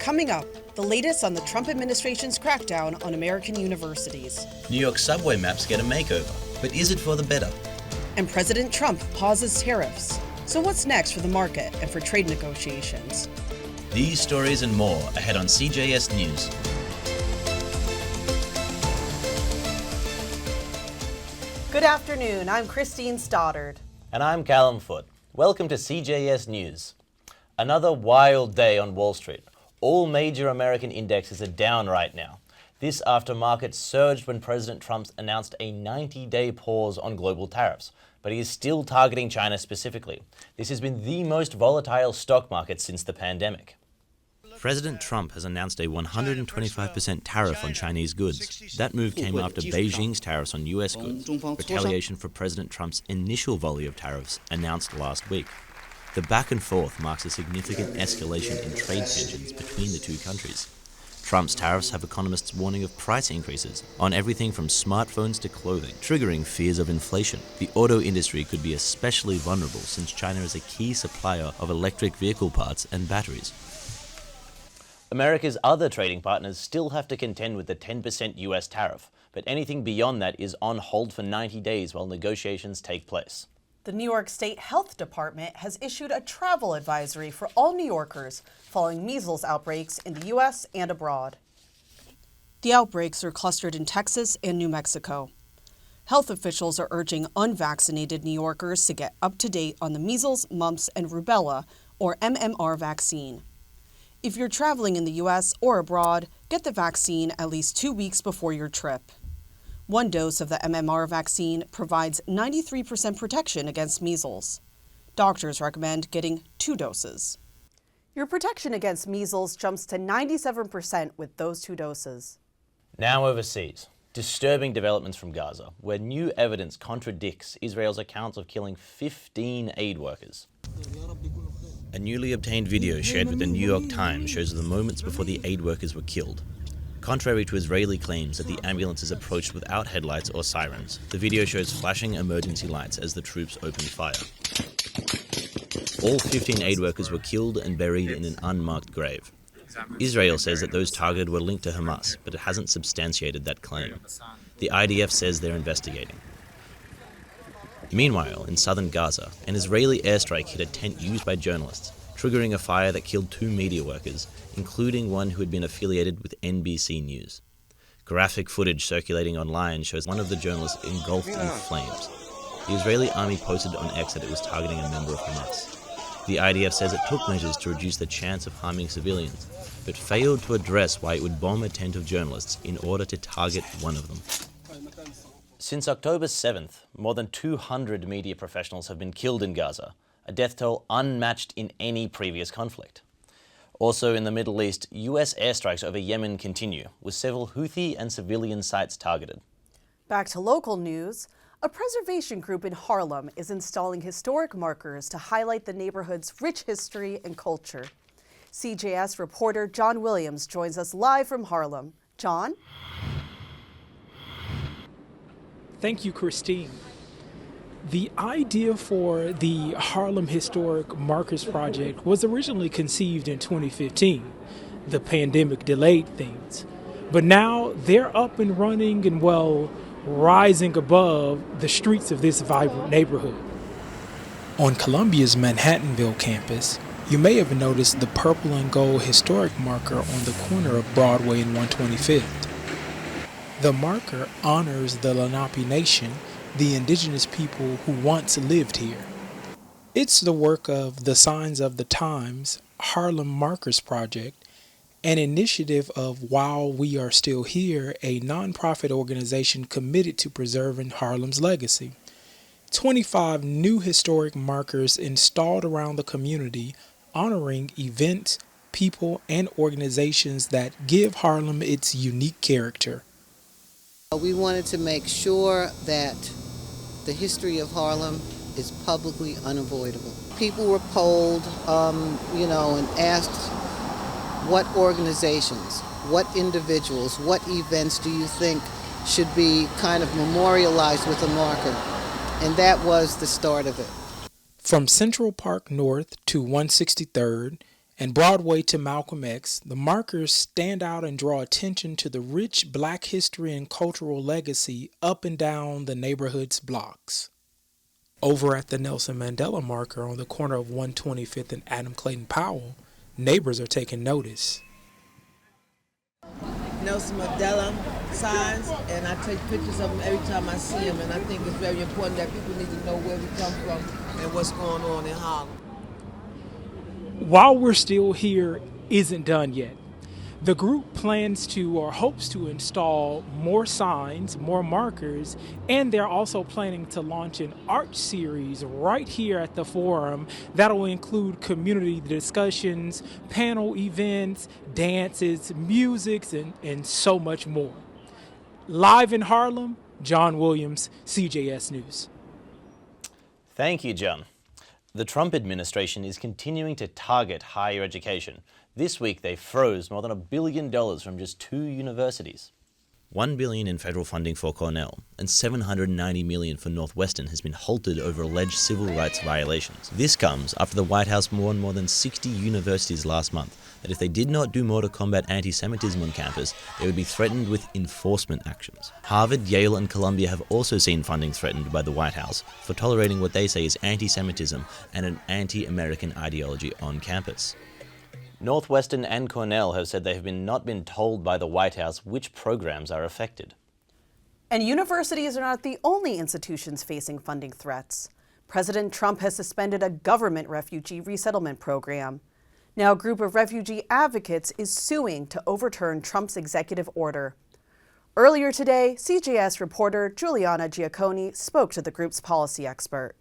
Coming up, the latest on the Trump administration's crackdown on American universities. New York subway maps get a makeover, but is it for the better? And President Trump pauses tariffs. So what's next for the market and for trade negotiations? These stories and more ahead on CJS News. Good afternoon, I'm Christine Stoddard. And I'm Callum Foote. Welcome to CJS News. Another wild day on Wall Street. All major American indexes are down right now. This after markets surged when President Trump announced a 90-day pause on global tariffs, but he is still targeting China specifically. This has been the most volatile stock market since the pandemic. President Trump has announced a 125% tariff on Chinese goods. That move came after Beijing's tariffs on US goods, retaliation for President Trump's initial volley of tariffs announced last week. The back and forth marks a significant escalation in trade tensions between the two countries. Trump's tariffs have economists warning of price increases on everything from smartphones to clothing, triggering fears of inflation. The auto industry could be especially vulnerable since China is a key supplier of electric vehicle parts and batteries. America's other trading partners still have to contend with the 10% US tariff, but anything beyond that is on hold for 90 days while negotiations take place. The New York State Health Department has issued a travel advisory for all New Yorkers following measles outbreaks in the U.S. and abroad. The outbreaks are clustered in Texas and New Mexico. Health officials are urging unvaccinated New Yorkers to get up to date on the measles, mumps, and rubella, or MMR vaccine. If you're traveling in the U.S. or abroad, get the vaccine at least 2 weeks before your trip. One dose of the MMR vaccine provides 93% protection against measles. Doctors recommend getting 2 doses. Your protection against measles jumps to 97% with those 2 doses. Now overseas. Disturbing developments from Gaza, where new evidence contradicts Israel's accounts of killing 15 aid workers. A newly obtained video shared with the New York Times shows the moments before the aid workers were killed. Contrary to Israeli claims that the ambulances approached without headlights or sirens, the video shows flashing emergency lights as the troops opened fire. All 15 aid workers were killed and buried in an unmarked grave. Israel says that those targeted were linked to Hamas, but it hasn't substantiated that claim. The IDF says they're investigating. Meanwhile, in southern Gaza, an Israeli airstrike hit a tent used by journalists, triggering a fire that killed 2 media workers, including one who had been affiliated with NBC News. Graphic footage circulating online shows one of the journalists engulfed in flames. The Israeli army posted on X that it was targeting a member of Hamas. The IDF says it took measures to reduce the chance of harming civilians, but failed to address why it would bomb a tent of journalists in order to target one of them. Since October 7th, more than 200 media professionals have been killed in Gaza, a death toll unmatched in any previous conflict. Also in the Middle East, US airstrikes over Yemen continue, with several Houthi and civilian sites targeted. Back to local news. A preservation group in Harlem is installing historic markers to highlight the neighborhood's rich history and culture. CJS reporter John Williams joins us live from Harlem. John? Thank you, Christine. The idea for the Harlem Historic Markers Project was originally conceived in 2015. The pandemic delayed things. But now they're up and running and, rising above the streets of this vibrant neighborhood. On Columbia's Manhattanville campus, you may have noticed the purple and gold historic marker on the corner of Broadway and 125th. The marker honors the Lenape Nation, the indigenous people who once lived here. It's the work of the Signs of the Times Harlem Markers Project, an initiative of While We Are Still Here, a nonprofit organization committed to preserving Harlem's legacy. 25 new historic markers installed around the community, honoring events, people, and organizations that give Harlem its unique character. We wanted to make sure that the history of Harlem is publicly unavoidable. People were polled, and asked what organizations, what individuals, what events do you think should be kind of memorialized with a marker? And that was the start of it. From Central Park North to 163rd And Broadway to Malcolm X, the markers stand out and draw attention to the rich Black history and cultural legacy up and down the neighborhood's blocks. Over at the Nelson Mandela marker on the corner of 125th and Adam Clayton Powell, neighbors are taking notice. Nelson Mandela signs, and I take pictures of them every time I see them, and I think it's very important that people need to know where we come from and what's going on in Harlem. While We're Still Here isn't done yet. The group plans to or hopes to install more signs, more markers, and they're also planning to launch an art series right here at the forum that'll include community discussions, panel events, dances, musics, and so much more. Live in Harlem, John Williams, CJS News. Thank you, John. The Trump administration is continuing to target higher education. This week, they froze more than $1 billion from just 2 universities. $1 billion in federal funding for Cornell and $790 million for Northwestern has been halted over alleged civil rights violations. This comes after the White House warned more than 60 universities last month that if they did not do more to combat anti-Semitism on campus, they would be threatened with enforcement actions. Harvard, Yale, and Columbia have also seen funding threatened by the White House for tolerating what they say is anti-Semitism and an anti-American ideology on campus. Northwestern and Cornell have said they have not been told by the White House which programs are affected. And universities are not the only institutions facing funding threats. President Trump has suspended a government refugee resettlement program. Now a group of refugee advocates is suing to overturn Trump's executive order. Earlier today, CJS reporter Juliana Giacconi spoke to the group's policy expert.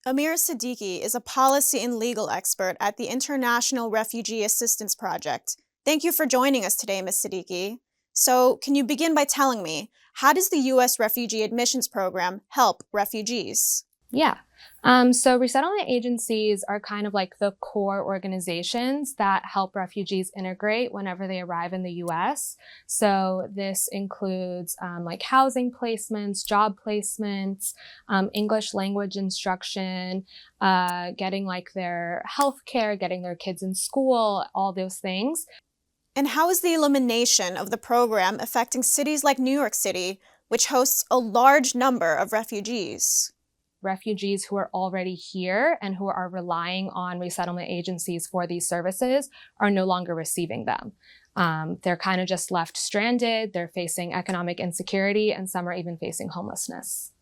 Amir Siddiqui is a policy and legal expert at the International Refugee Assistance Project. Thank you for joining us today, Ms. Siddiqui. So, can you begin by telling me, how does the U.S. Refugee Admissions Program help refugees? Yeah. So resettlement agencies are kind of like the core organizations that help refugees integrate whenever they arrive in the U.S. So this includes like housing placements, job placements, English language instruction, getting like their health care, getting their kids in school, all those things. And how is the elimination of the program affecting cities like New York City, which hosts a large number of refugees? Refugees who are already here and who are relying on resettlement agencies for these services are no longer receiving them. They're kind of just left stranded, they're facing economic insecurity, and some are even facing homelessness.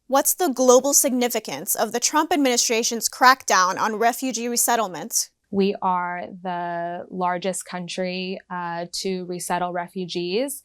What's the global significance of the Trump administration's crackdown on refugee resettlement? We are the largest country to resettle refugees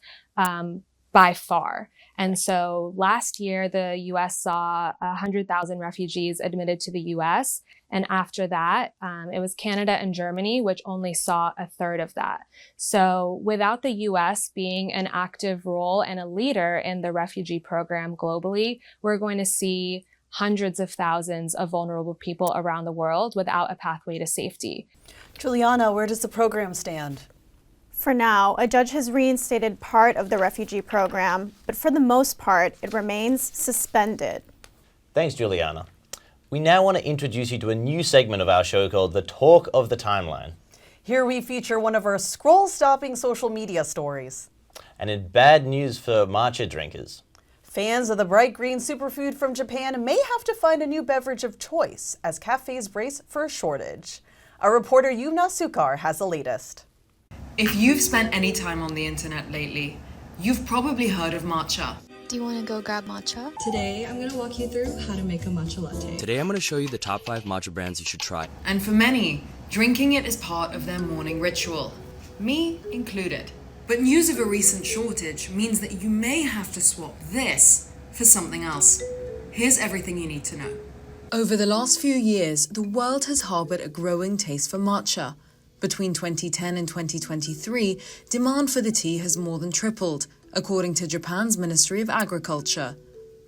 by far. And so last year, the U.S. saw 100,000 refugees admitted to the U.S. And after that, it was Canada and Germany, which only saw a third of that. So without the U.S. being an active role and a leader in the refugee program globally, we're going to see hundreds of thousands of vulnerable people around the world without a pathway to safety. Juliana, where does the program stand? For now, a judge has reinstated part of the refugee program, but for the most part, it remains suspended. Thanks, Juliana. We now want to introduce you to a new segment of our show called The Talk of the Timeline. Here we feature one of our scroll-stopping social media stories. And in bad news for matcha drinkers. Fans of the bright green superfood from Japan may have to find a new beverage of choice as cafes brace for a shortage. Our reporter Yumna Sukar has the latest. If you've spent any time on the internet lately, you've probably heard of matcha. Do you want to go grab matcha? Today, I'm going to walk you through how to make a matcha latte. Today, I'm going to show you the top 5 matcha brands you should try. And for many, drinking it is part of their morning ritual, me included. But news of a recent shortage means that you may have to swap this for something else. Here's everything you need to know. Over the last few years, the world has harbored a growing taste for matcha. Between 2010 and 2023, demand for the tea has more than tripled, according to Japan's Ministry of Agriculture.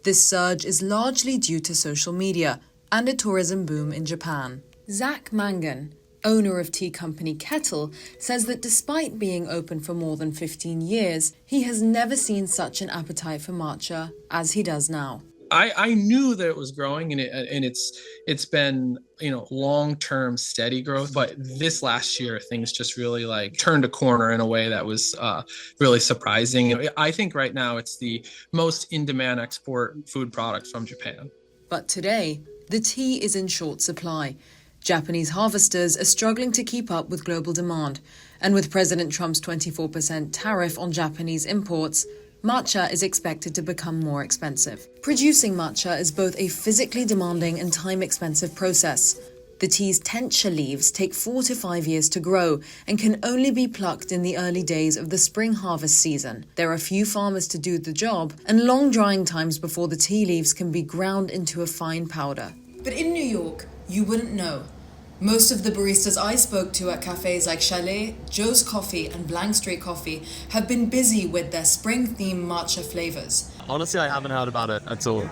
This surge is largely due to social media and a tourism boom in Japan. Zach Mangan, owner of tea company Kettle, says that despite being open for more than 15 years, he has never seen such an appetite for matcha as he does now. I knew that it was growing, and it's been, long-term steady growth. But this last year, things just really turned a corner in a way that was really surprising. I think right now it's the most in-demand export food product from Japan. But today, the tea is in short supply. Japanese harvesters are struggling to keep up with global demand. And with President Trump's 24% tariff on Japanese imports, matcha is expected to become more expensive. Producing matcha is both a physically demanding and time-expensive process. The tea's tencha leaves take 4 to 5 years to grow and can only be plucked in the early days of the spring harvest season. There are few farmers to do the job, and long drying times before the tea leaves can be ground into a fine powder. But in New York, you wouldn't know. Most of the baristas I spoke to at cafes like Chalet, Joe's Coffee and Blank Street Coffee have been busy with their spring-themed matcha flavors. Honestly, I haven't heard about it at all.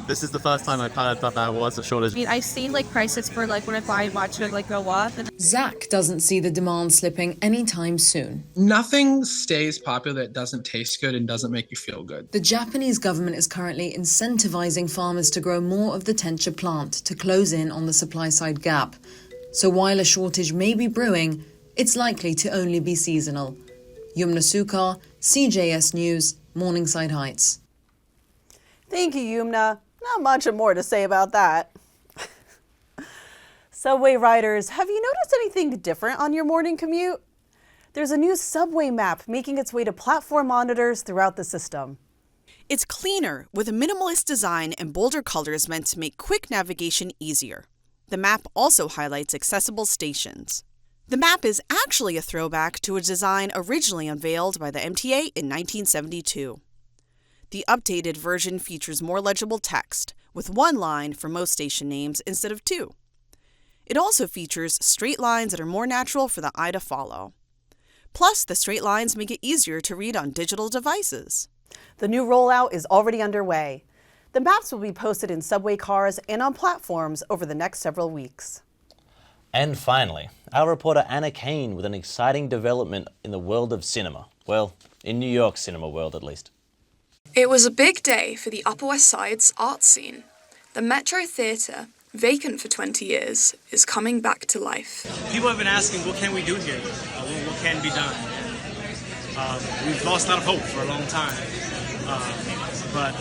This is the first time I've heard that there was a shortage. I mean, I've seen prices for when I buy matcha go up. Zach doesn't see the demand slipping anytime soon. Nothing stays popular that doesn't taste good and doesn't make you feel good. The Japanese government is currently incentivizing farmers to grow more of the tencha plant to close in on the supply side gap. So while a shortage may be brewing, it's likely to only be seasonal. Yumna Sukar, CJS News, Morningside Heights. Thank you, Yumna. Not much more to say about that. Subway riders, have you noticed anything different on your morning commute? There's a new subway map making its way to platform monitors throughout the system. It's cleaner, with a minimalist design and bolder colors meant to make quick navigation easier. The map also highlights accessible stations. The map is actually a throwback to a design originally unveiled by the MTA in 1972. The updated version features more legible text, with 1 line for most station names instead of 2. It also features straight lines that are more natural for the eye to follow. Plus, the straight lines make it easier to read on digital devices. The new rollout is already underway. The maps will be posted in subway cars and on platforms over the next several weeks. And finally, our reporter Anna Kane with an exciting development in the world of cinema. Well, in New York's cinema world at least. It was a big day for the Upper West Side's art scene. The Metro Theatre, vacant for 20 years, is coming back to life. People have been asking, what can we do here? What can be done? We've lost a lot of hope for a long time. But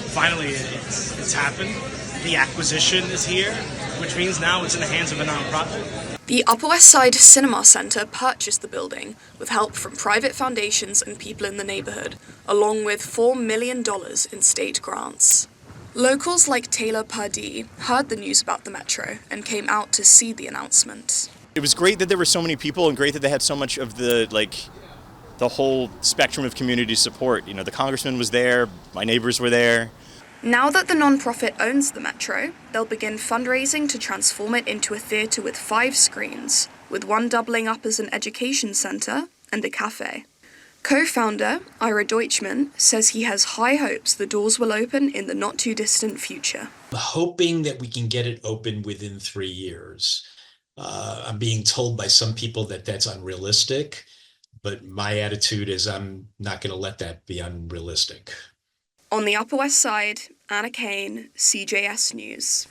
finally, it's happened. The acquisition is here, which means now it's in the hands of a nonprofit. The Upper West Side Cinema Centre purchased the building with help from private foundations and people in the neighbourhood, along with $4 million in state grants. Locals like Taylor Pardee heard the news about the Metro and came out to see the announcement. It was great that there were so many people and great that they had so much of the whole spectrum of community support. You know, the congressman was there, my neighbors were there. Now that the non-profit owns the Metro, they'll begin fundraising to transform it into a theatre with 5 screens, with one doubling up as an education centre and a cafe. Co-founder Ira Deutschman says he has high hopes the doors will open in the not-too-distant future. I'm hoping that we can get it open within 3 years. I'm being told by some people that that's unrealistic, but my attitude is I'm not going to let that be unrealistic. On the Upper West Side, Anna Kane, CJS News.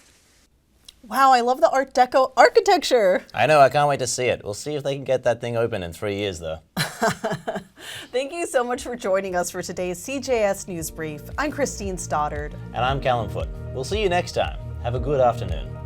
Wow, I love the Art Deco architecture. I know, I can't wait to see it. We'll see if they can get that thing open in 3 years, though. Thank you so much for joining us for today's CJS News Brief. I'm Christine Stoddard. And I'm Callum Foote. We'll see you next time. Have a good afternoon.